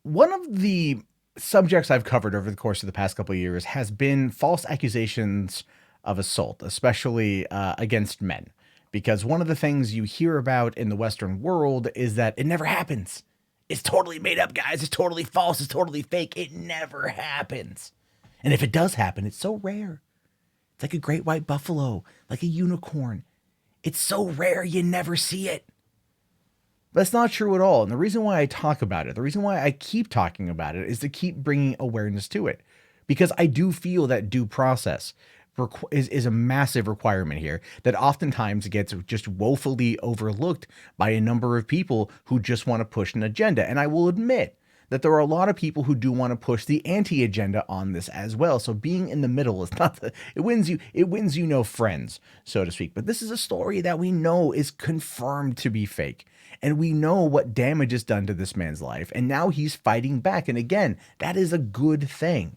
One of the subjects I've covered over the course of the past couple of years has been false accusations of assault, especially against men. Because one of the things you hear about in the Western world is that it never happens. It's totally made up, guys. It's totally false. It's totally fake. It never happens. And if it does happen, it's so rare. It's like a great white buffalo, like a unicorn. It's so rare you never see it. That's not true at all. And the reason why I talk about it, the reason why I keep talking about it is to keep bringing awareness to it. Because I do feel that due process is a massive requirement here that oftentimes gets just woefully overlooked by a number of people who just want to push an agenda. And I will admit that there are a lot of people who do want to push the anti-agenda on this as well. So being in the middle is not it wins you no friends, so to speak. But this is a story that we know is confirmed to be fake. And we know what damage is done to this man's life. And now he's fighting back. And again, that is a good thing.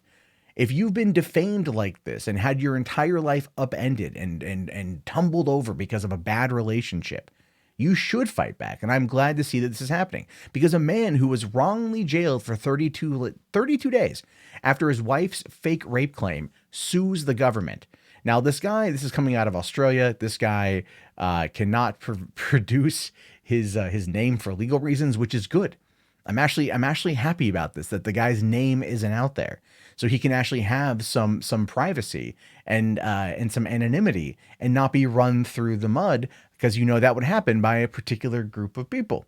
If you've been defamed like this and had your entire life upended and tumbled over because of a bad relationship, you should fight back. And I'm glad to see that this is happening because a man who was wrongly jailed for 32 days after his wife's fake rape claim sues the government. Now, this is coming out of Australia. This guy cannot produce his name for legal reasons, which is good. I'm actually happy about this, that the guy's name isn't out there, so he can actually have some privacy and some anonymity and not be run through the mud, because that would happen by a particular group of people.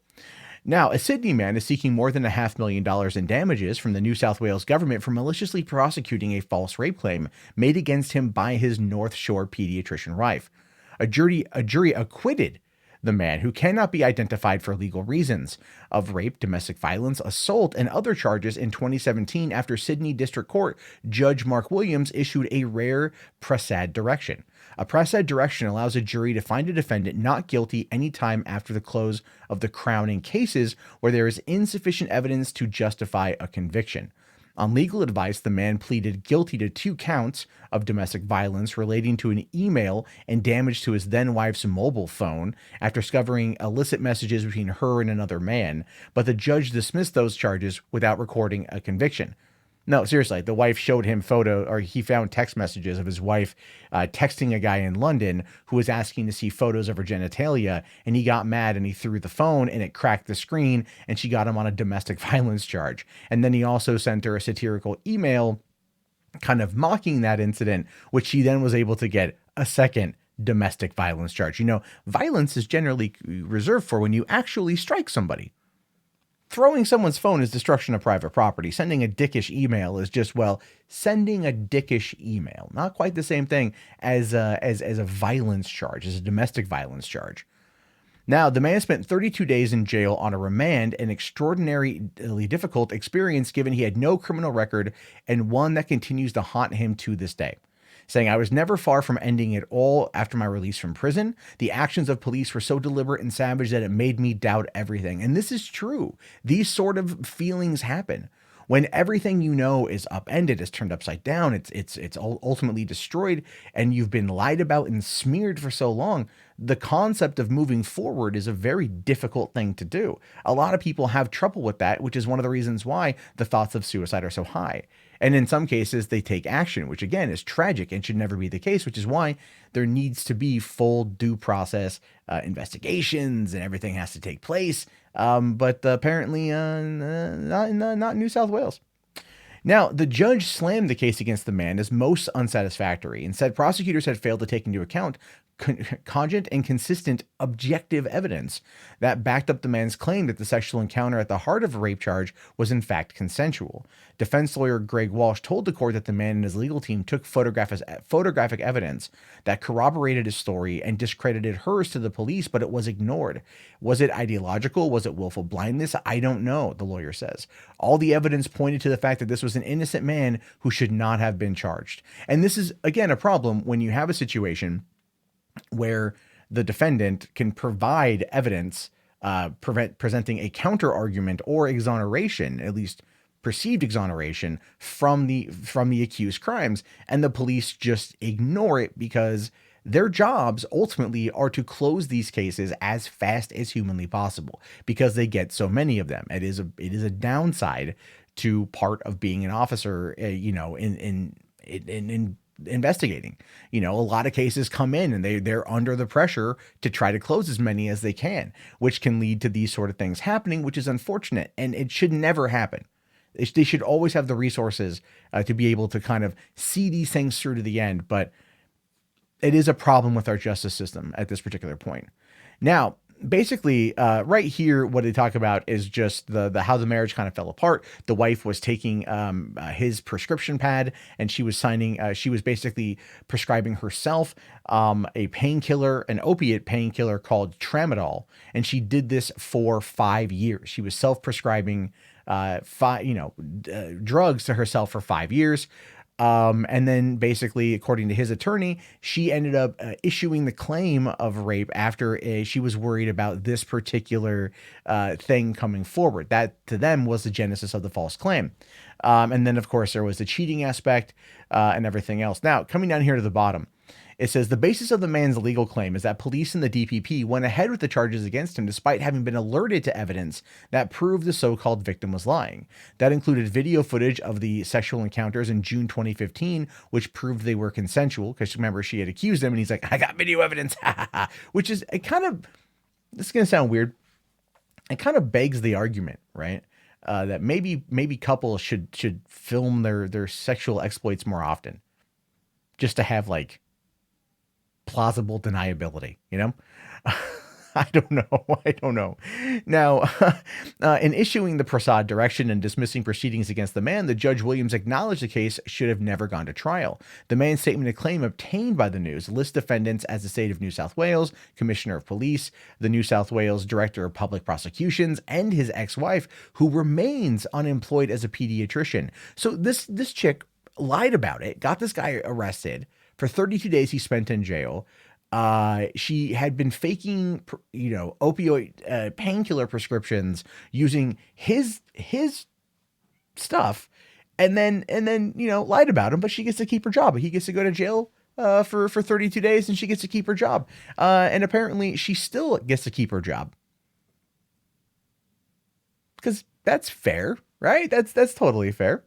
Now, a Sydney man is seeking more than $500,000 in damages from the New South Wales government for maliciously prosecuting a false rape claim made against him by his North Shore pediatrician wife. A jury acquitted the man, who cannot be identified for legal reasons, of rape, domestic violence, assault, and other charges in 2017 after Sydney District Court Judge Mark Williams issued a rare Prasad direction. A Prasad direction allows a jury to find a defendant not guilty any time after the close of the Crown in cases where there is insufficient evidence to justify a conviction. On legal advice, the man pleaded guilty to 2 counts of domestic violence relating to an email and damage to his then wife's mobile phone after discovering illicit messages between her and another man, but the judge dismissed those charges without recording a conviction. No, seriously, the wife showed him he found text messages of his wife texting a guy in London who was asking to see photos of her genitalia, and he got mad and he threw the phone and it cracked the screen, and she got him on a domestic violence charge. And then he also sent her a satirical email kind of mocking that incident, which she then was able to get a second domestic violence charge. Violence is generally reserved for when you actually strike somebody. Throwing someone's phone is destruction of private property. Sending a dickish email is just, sending a dickish email. Not quite the same thing as a violence charge, as a domestic violence charge. Now, the man spent 32 days in jail on a remand, an extraordinarily difficult experience given he had no criminal record, and one that continues to haunt him to this day. Saying, "I was never far from ending it all after my release from prison. The actions of police were so deliberate and savage that it made me doubt everything." And this is true. These sort of feelings happen when everything is upended, is turned upside down, it's ultimately destroyed, and you've been lied about and smeared for so long. The concept of moving forward is a very difficult thing to do. A lot of people have trouble with that, which is one of the reasons why the thoughts of suicide are so high. And in some cases, they take action, which again is tragic and should never be the case, which is why there needs to be full due process investigations, and everything has to take place. But apparently not in New South Wales. Now, the judge slammed the case against the man as most unsatisfactory and said prosecutors had failed to take into account cogent and consistent objective evidence that backed up the man's claim that the sexual encounter at the heart of a rape charge was in fact consensual. Defense lawyer Greg Walsh told the court that the man and his legal team took photographic evidence that corroborated his story and discredited hers to the police, but it was ignored. Was it ideological? Was it willful blindness? I don't know, the lawyer says. All the evidence pointed to the fact that this was an innocent man who should not have been charged. And this is, again, a problem when you have a situation where the defendant can provide evidence presenting a counter argument or exoneration, at least perceived exoneration from the accused crimes, and the police just ignore it because their jobs ultimately are to close these cases as fast as humanly possible because they get so many of them. It is a downside to part of being an officer, in investigating. A lot of cases come in and they're under the pressure to try to close as many as they can, which can lead to these sort of things happening, which is unfortunate, and it should never happen. They should always have the resources to be able to kind of see these things through to the end, but it is a problem with our justice system at this particular point. Now, basically, right here, what they talk about is just the how the marriage kind of fell apart. The wife was taking his prescription pad, and she was signing. She was basically prescribing herself a painkiller, an opiate painkiller called tramadol, and she did this for 5 years. She was self-prescribing drugs to herself for 5 years. And then basically, according to his attorney, she ended up issuing the claim of rape after she was worried about this particular thing coming forward. That to them was the genesis of the false claim. And then, of course, there was the cheating aspect and everything else. Now, coming down here to the bottom, it says the basis of the man's legal claim is that police and the DPP went ahead with the charges against him despite having been alerted to evidence that proved the so-called victim was lying. That included video footage of the sexual encounters in June 2015, which proved they were consensual, because remember, she had accused him and he's like, I got video evidence, which is this is going to sound weird. It kind of begs the argument, right? That maybe couples should film their sexual exploits more often, just to have like plausible deniability, I don't know. I don't know. Now, in issuing the Prasad direction and dismissing proceedings against the man, the Judge Williams acknowledged the case should have never gone to trial. The man's statement of claim obtained by the news lists defendants as the state of New South Wales, Commissioner of Police, the New South Wales Director of Public Prosecutions, and his ex-wife, who remains unemployed as a pediatrician. So this chick lied about it, got this guy arrested. For 32 days, he spent in jail. She had been faking, opioid painkiller prescriptions using his stuff, and then lied about him. But she gets to keep her job. He gets to go to jail for 32 days, and she gets to keep her job. And apparently, she still gets to keep her job because that's fair, right? That's totally fair.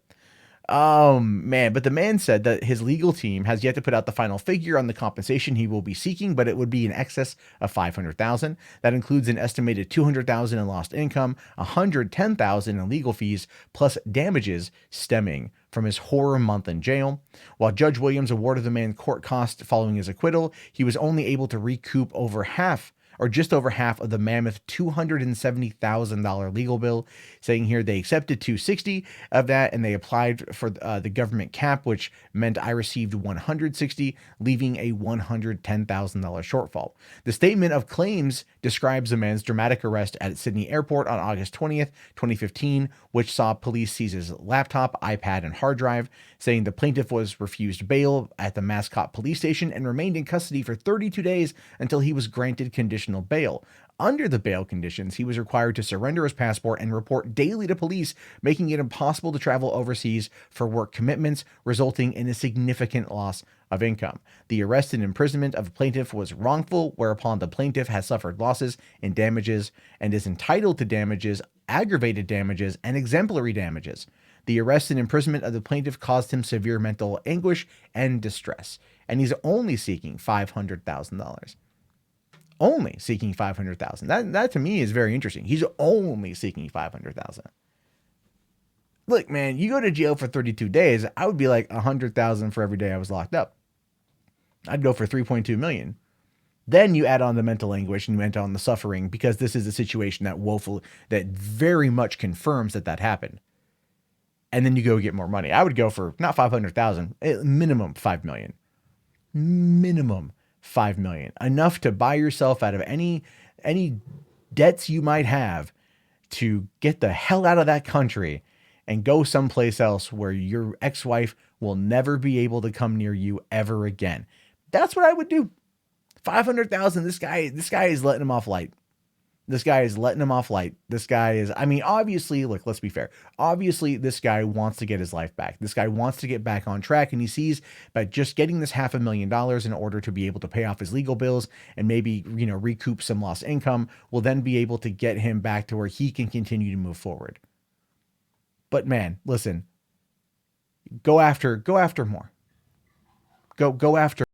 Man, but the man said that his legal team has yet to put out the final figure on the compensation he will be seeking, but it would be in excess of $500,000. That includes an estimated $200,000 in lost income, $110,000 in legal fees, plus damages stemming from his horror month in jail. While Judge Williams awarded the man court costs following his acquittal, he was only able to recoup just over half of the mammoth $270,000 legal bill, saying here they accepted $260 of that and they applied for the government cap, which meant I received $160, leaving a $110,000 shortfall. The statement of claims describes the man's dramatic arrest at Sydney Airport on August 20th, 2015, which saw police seize his laptop, iPad, and hard drive, saying the plaintiff was refused bail at the Mascot police station and remained in custody for 32 days until he was granted conditional bail. Under the bail conditions, he was required to surrender his passport and report daily to police, making it impossible to travel overseas for work commitments, resulting in a significant loss of income. The arrest and imprisonment of the plaintiff was wrongful, whereupon the plaintiff has suffered losses in damages and is entitled to damages, aggravated damages, and exemplary damages. The arrest and imprisonment of the plaintiff caused him severe mental anguish and distress, and he's only seeking $500,000. Only seeking $500,000. That to me is very interesting. He's only seeking $500,000. Look, man, you go to jail for 32 days, I would be like $100,000 for every day I was locked up. I'd go for 3.2 million. Then you add on the mental anguish and you add on the suffering, because this is a situation that very much confirms that happened. And then you go get more money. I would go for not 500,000, minimum 5 million. Minimum 5 million. Enough to buy yourself out of any debts you might have, to get the hell out of that country and go someplace else where your ex-wife will never be able to come near you ever again. That's what I would do. 500,000. This guy is letting him off light. This guy is letting him off light. This guy is, I mean, obviously, look, let's be fair. Obviously, this guy wants to get his life back. This guy wants to get back on track. And he sees by just getting this $500,000 in order to be able to pay off his legal bills and maybe, recoup some lost income will then be able to get him back to where he can continue to move forward. But man, listen, go after more. Go after